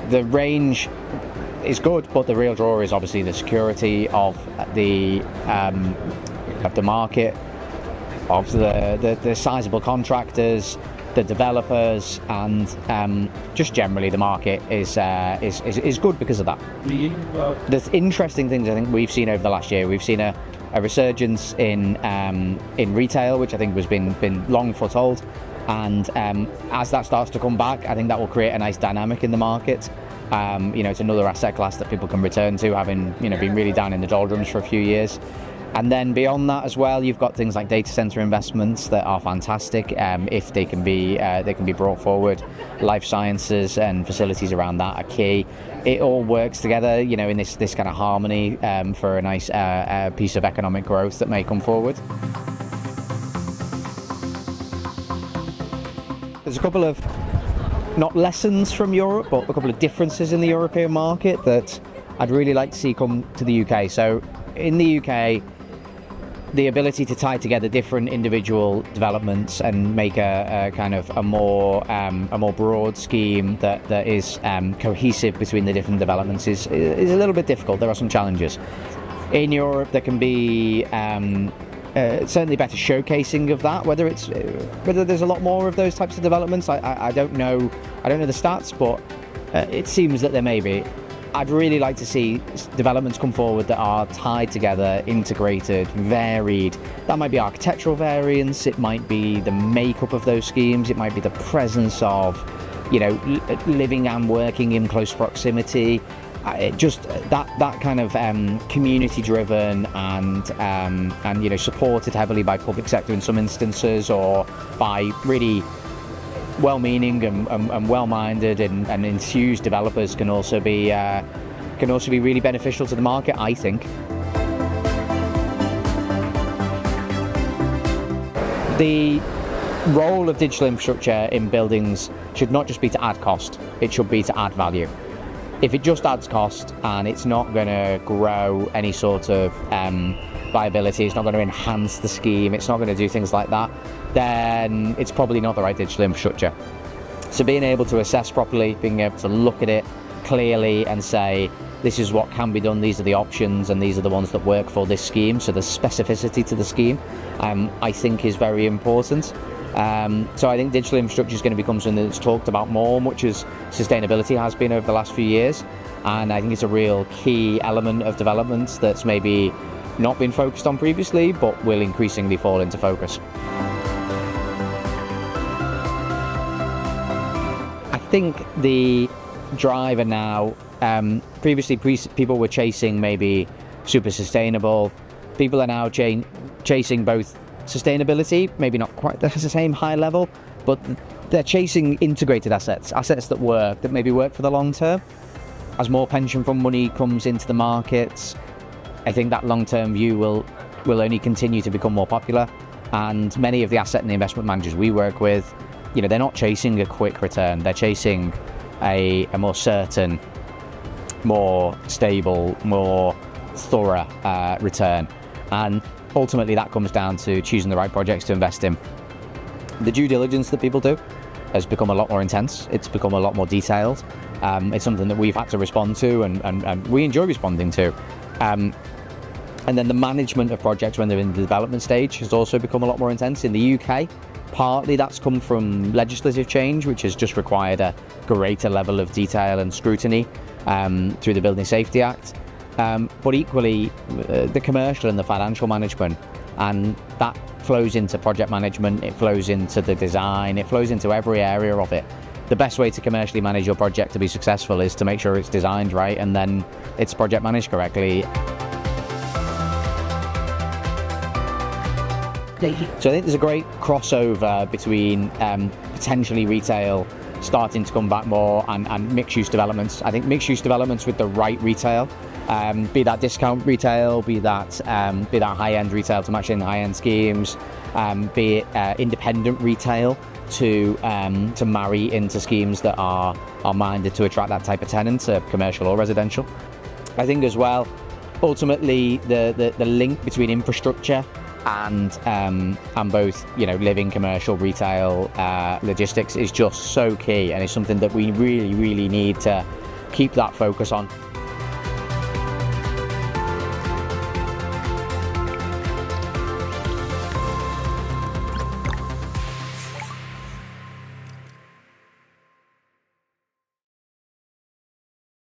the range is good, but the real draw is obviously the security of the market, of the sizable contractors, the developers, and just generally the market is good because of that. There's interesting things I think we've seen over the last year. We've seen a resurgence in retail, which I think was been long foretold, and as that starts to come back, I think that will create a nice dynamic in the market. It's another asset class that people can return to, having been really down in the doldrums for a few years. And then beyond that as well, you've got things like data center investments that are fantastic if they can be brought forward. Life sciences and facilities around that are key. It all works together, in this kind of harmony for a nice piece of economic growth that may come forward. There's a couple of, not lessons from Europe, but a couple of differences in the European market that I'd really like to see come to the UK. So in the UK, the ability to tie together different individual developments and make a kind of a more broad scheme that is cohesive between the different developments is a little bit difficult. There are some challenges. In Europe, there can be certainly better showcasing of that. Whether there's a lot more of those types of developments, I don't know the stats, but it seems that there may be. I'd really like to see developments come forward that are tied together, integrated, varied. That might be architectural variance, it might be the makeup of those schemes, it might be the presence of, living and working in close proximity. Just that kind of community-driven and supported heavily by public sector in some instances, or by really well-meaning and well-minded and enthused developers can also be really beneficial to the market, I think. The role of digital infrastructure in buildings should not just be to add cost, it should be to add value. If it just adds cost and it's not going to grow any sort of viability, it's not going to enhance the scheme, it's not going to do things like that, then it's probably not the right digital infrastructure. So being able to assess properly, being able to look at it clearly and say, this is what can be done, these are the options, and these are the ones that work for this scheme, so the specificity to the scheme, I think is very important. So I think digital infrastructure is going to become something that's talked about more, much as sustainability has been over the last few years, and I think it's a real key element of development that's maybe not been focused on previously, but will increasingly fall into focus. I think the driver now, previously people were chasing maybe super sustainable. People are now chasing both sustainability, maybe not quite the same high level, but they're chasing integrated assets that maybe work for the long term. As more pension fund money comes into the markets, I think that long-term view will only continue to become more popular, and many of the asset and the investment managers we work with, they're not chasing a quick return, they're chasing a more certain, more stable, more thorough return, and ultimately that comes down to choosing the right projects to invest in. The due diligence that people do has become a lot more intense, it's become a lot more detailed, it's something that we've had to respond to and we enjoy responding to. And then the management of projects when they're in the development stage has also become a lot more intense. In the UK, partly that's come from legislative change, which has just required a greater level of detail and scrutiny through the Building Safety Act. But equally, the commercial and the financial management, and that flows into project management, it flows into the design, it flows into every area of it. The best way to commercially manage your project to be successful is to make sure it's designed right and then it's project managed correctly. So I think there's a great crossover between potentially retail starting to come back more and mixed-use developments. I think mixed-use developments with the right retail, be that discount retail, be that high-end retail to match in high-end schemes, be it independent retail to marry into schemes that are minded to attract that type of tenant, commercial or residential. I think as well, ultimately the link between infrastructure and both living, commercial, retail, logistics is just so key, and it's something that we really need to keep that focus on.